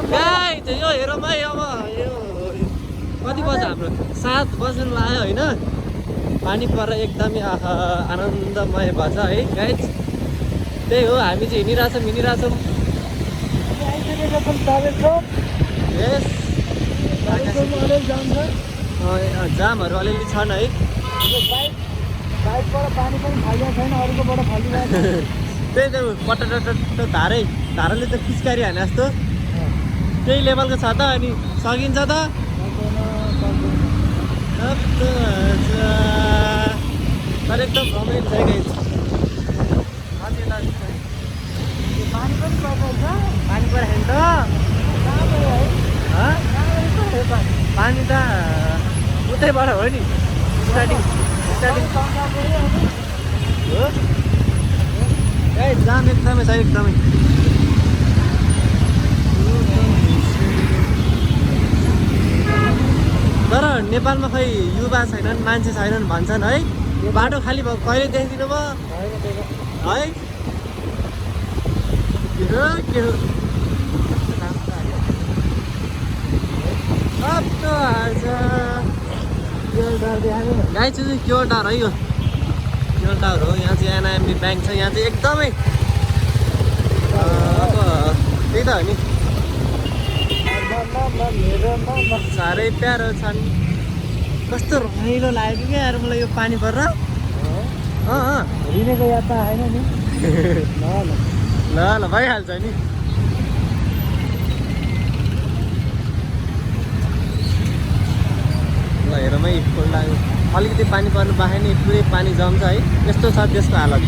guys यो हेरौँ है अब यो कति बज्यो हाम्रो 7 बज्नु लाग्यो होइन पानी परेर एकदमै आनन्दमय भएछ है गाइज त्यही हो हामी चाहिँ हिँडिरहेछौँ यस जामहरू अलिअलि छन् है त्यही त पटट धाराले त पिचकारी हाने जस्तो त्यही लेभलको छ त अनि सकिन्छ त तर एकदम रमाइलो छ गाइज पानी परेको त पानी त उतैबाट हो नि स्टार्टिङ हो ए जाम एकदमै छ एकदमै तर नेपालमा खै युवा छैनन् मान्छे छैनन् भन्छन् है बाटो खाली भयो कहिले देखिदिनु भयो है के हो गाई चाहिँ क्योर टावर है यो क्योर टावर हो यहाँ चाहिँ एनआइएमबी ब्याङ्क छ यहाँ चाहिँ एकदमै अब त्यही त हो नि साह्रै प्यारो छन् कस्तो रमाइलो लाग्यो क्या यार मलाई यो पानी परेर रिनेको यात्रा होइन नि ल भइहाल्छ नि ल हेरौँ है फुल लाग्यो अलिकति पानी पर्नु बाहेक नि पुरै पानी जम्छ है यस्तो छ त्यसको हालत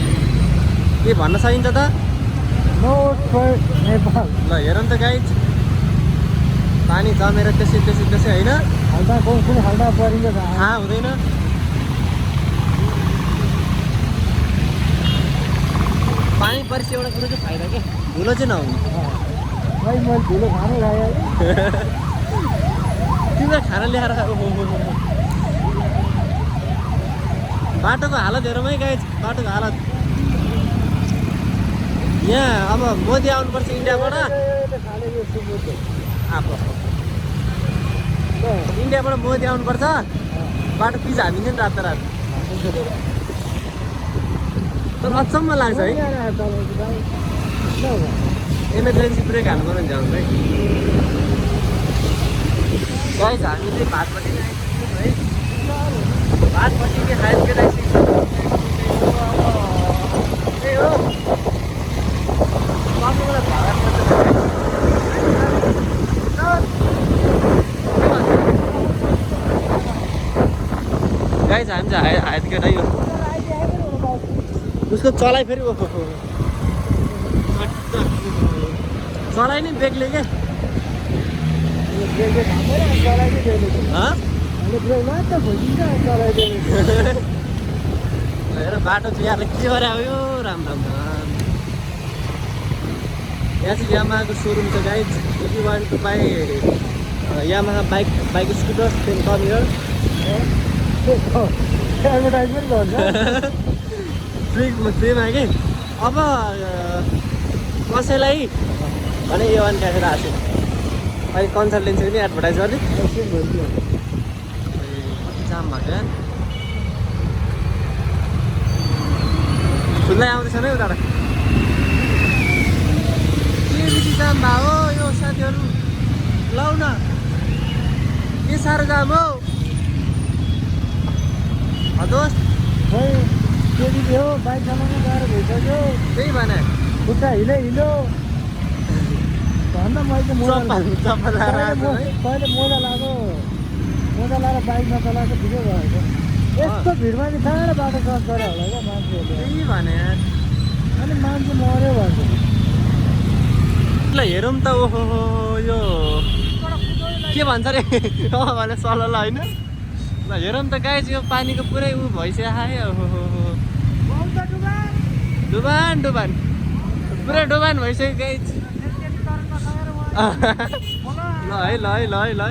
के भन्न सकिन्छ त नेपाल ल हेरौँ त गाइज पानी जमेर त्यसै होइन हाल्दा परिन्छ थाहा हुँदैन पानी परेपछि एउटा कुरो चाहिँ फाइदा के धुलो चाहिँ नहुने मैले धुलो खानु खाएँ तिम्रो खाना ल्याएर बाटोको हालत हेरौँ है गाइज बाटोको हालत यहाँ अब मोदी आउनुपर्छ इन्डियाबाट इन्डियाबाट मोदी आउनुपर्छ बाटो पिच हामिन्छ नि रात तर अचम्म लाग्छ है इमर्जेन्सी ब्रेक हाल्नु पर्यो नि झ्याउनु है गाइज हामी चाहिँ भातपट्टि नै आइसक्यौँ है भातपट्टि नै खाइसकेर आइसक्यौँ त्यही हो तपाईँलाई भाडा गाइज हामी चाहिँ हाइसकेर यो उसको चलाइ फेरि चलाइ नै बेग्ले क्या हेर बाटो चाहिँ यहाँले के गरे हो राम यहाँ चाहिँ यामाहाको सोरुम छ guys if you want to buy Yamaha bike scooter then come here advertisement गर्छ फ्रीमा कि अब कसैलाई भने यो वान क्यासेर आएको अहिले कन्सल्टेन्सी पनि एडभर्टाइज गर्ने कति जाम भएको यार खुल्लै आउँदैछ नै उता के बिजी जाम भयो यो साथीहरू लौ न के साह्रो जाम हो दोस्त त्यति थियो बाइक चलाउनु गाह्रो भइसक्यो त्यही भने खुट्टा हिलो भन्दा मैले पहिले मोजा लाएर बाइक नचलाएको ठिकै भएको यस्तो भिडमा चाहिँ साह्रो बाटो क्रस गरे होला क्या मान्छेहरूले त्यही भने अनि मान्छे मऱ्यो भन्छ ल हेरौँ त ओहो यो के भन्छ रे भने सल्लाह होइन ल हेरौँ त गाइज यो पानीको पुरै ऊ भइसक्यो आयो डुबान पुरै डुबान भइसक्यो गाइज ल है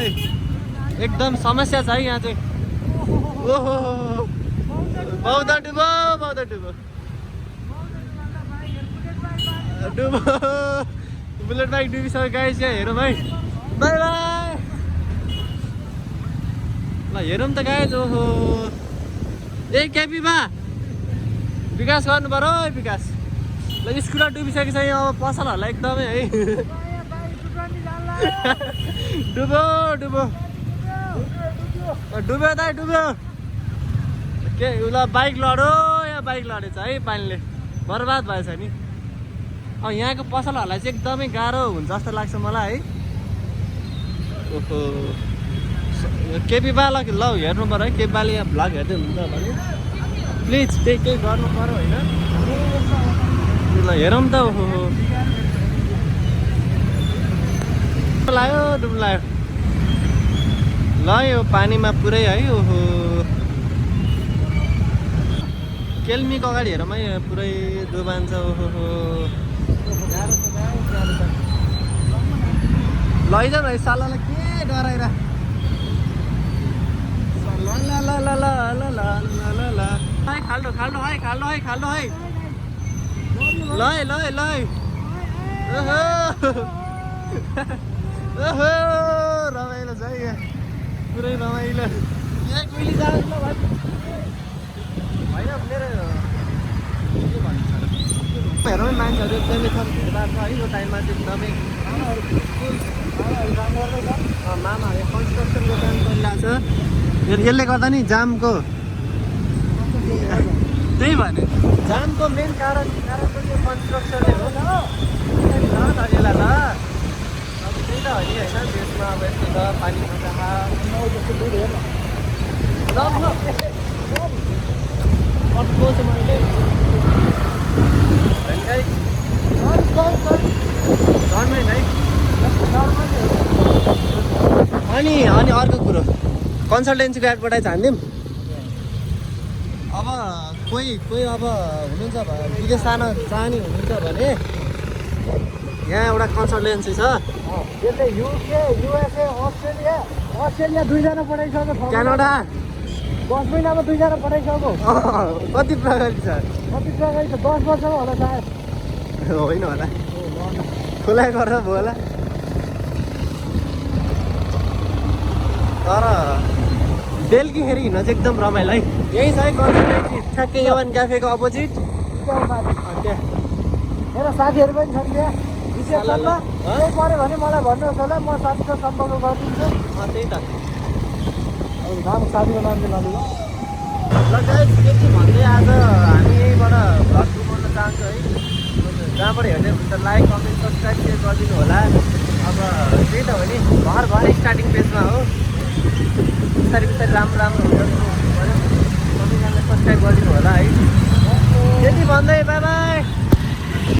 एकदम समस्या छ है यहाँ चाहिँ ओहो बौद्ध डुबो बुलेट बाइक डुबिसक्यो गाइस यहाँ हेरौँ है बाई बाई ल हेरौँ त गाइस ओहो ए केपी बा विकास गर्नु पर्यो है विकास ल स्कुटर डुबिसकेको छ यहाँ अब पसलहरूलाई एकदमै है डुब्यो डुब्यो डुब्यो दाइ डुब्यो के उसलाई बाइक लड्यो यहाँ बाइक लडेछ है पानीले बर्बाद भएछ नि अब यहाँको पसलहरूलाई चाहिँ एकदमै गाह्रो हुन्छ जस्तो लाग्छ मलाई है ओहो केपी बाला ल हेर्नु पर्यो है केपी बाले यहाँ भ्लग हेर्दै हुनुहुन्छ भने प्लिज त्यही केही गर्नु पर्यो होइन ल हेरौँ त ओहो लाग्यो डुब्नु लाग्यो ल यो पानीमा पुरै है ओहो केल्मीको अगाडि हेरौँ है पुरै डुबान्छ ओहो लैजाउँ है सालालाई के डराएर खाल्डो खाल्डो है खाल्डो है खाल्डो है ल ल ल ओहो ओहो रमाइलो छ है यहाँ पुरै रमाइलो यहाँ कहिले जानु ल होइन मेरो के भन्नु छ हेरौँ मान्छेहरू एकदमै छ भिडभाड छ है यो टाइममा चाहिँ एकदमै मामाहरू कन्स्ट्रक्सनको काम गरिरहेको छ यसले गर्दा नि जामको त्यही भने जामको मेन कारण पनि यो कन्स्ट्रक्सनले हो ल यसलाई ल अब त्यही त हो नि होइन देशमा अब यस्तो छ पानी अनि अर्को कुरो कन्सल्टेन्सीको एडभर्टाइज हानिदिउँ अब कोही अब हुनुहुन्छ विदेश जान चाहने हुनुहुन्छ भने यहाँ एउटा कन्सल्टेन्सी छ यसले युके युएसए अस्ट्रेलिया दुईजना पठाइसक्यो क्यानाडा 10 महिनामा दुईजना पठाइसक्यो कति प्रगति छ 10 वर्षमा होला सायद होइन होला खुलाइ गरेर भयो होला तर बेलुकीखेरि हिँड्न चाहिँ एकदम रमाइलो है यही छ है कन्सल्टेन्सी ठ्याक्कै यवन क्याफेको अपोजिट मेरो साथीहरू पनि छन् त्यहाँ रिसेप्सनमा केही पऱ्यो भने मलाई भन्नुहोस् होला म साथीसँग सम्पर्क गरिदिन्छु त्यही त नाम साथीको नाम चाहिँ नलिनु ल गाइस के के भन्दै आज हामी यहीँबाट भ्लग बनाउन चाहन्छौँ है जहाँबाट हेर्दै हुन्छ लाइक कमेन्ट सब्सक्राइब सेयर गरिदिनु होला अब त्यही त हो नि घर स्टार्टिङ पेजमा हो बिस्तारै बिस्तारै राम्रो हुन्छ सबैजनाले सब्सक्राइब गरिदिनु होला है त्यति भन्दै बाई बाई